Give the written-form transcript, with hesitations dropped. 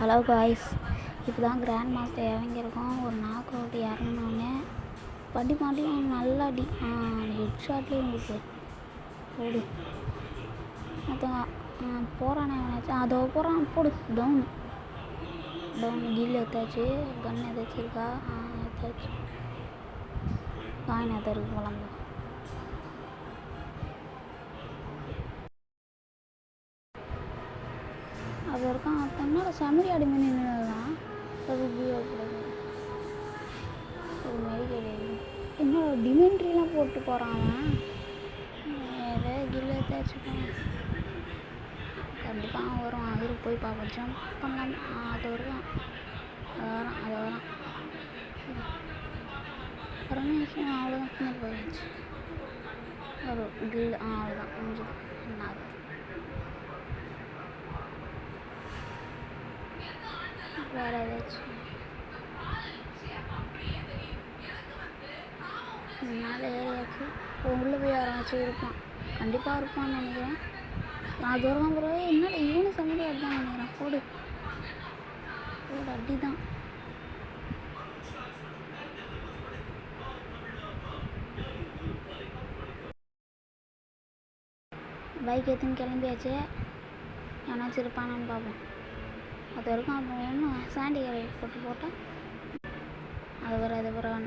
Hello guys, இப்போ தான் grand master இறங்கியிருக்கோம். ஒரு நாக் அவுட் இறங்கினோடனே படி மாட்டியும் நல்லா அடி. ஹெட் ஷாட்லேயே உங்களுக்கு போடு மற்றவங்க போகிறானே அவனாச்சும் அதோ போகிறான் போடு. டவுன் கீழே எடுத்தாச்சு. கன் ஏதாச்சும் இருக்கா? எடுத்தாச்சு. காயின் எதற்கு போகலாம். அது வரைக்கும் தன்னோட செம்மறி அடி பண்ணி நின்றுதான் ஒரு மெடிக்கல் என்னோட டிமெண்ட்ரிலாம் போட்டு போகிறான் அவன். வேறு கில்ல தேய்ச்சிப்பான். கண்டிப்பாக அவன் வருவான். அவருக்கு போய் பார்ப்போம். ஜம்ப் பண்ணலாம். அது வருவான். அது வரான் ஒரு நிமிஷம். அவ்வளோதான். பின்னாடி போயாச்சு. ஒரு கில். அவ்வளோதான் முடிஞ்சது. என்ன வேறு ஏதாச்சும் மேலே ஏறியாச்சு. உள்ளே போய் யாராச்சும் இருப்பான். கண்டிப்பாக இருப்பான்னு நினைக்கிறேன். நான் தூரம் போகிறவே என்னடா இவனு சம்மதி அடிதான் நினைக்கிறேன். போடு அடி தான். பைக் எடுத்துன்னு கிளம்பியாச்சு. ஏன்னாச்சும் இருப்பானான்னு பார்ப்போம். அது வரைக்கும் அப்போ ஒன்றும் சாண்டி போட்டால் அது வர அவ்வளோதான்.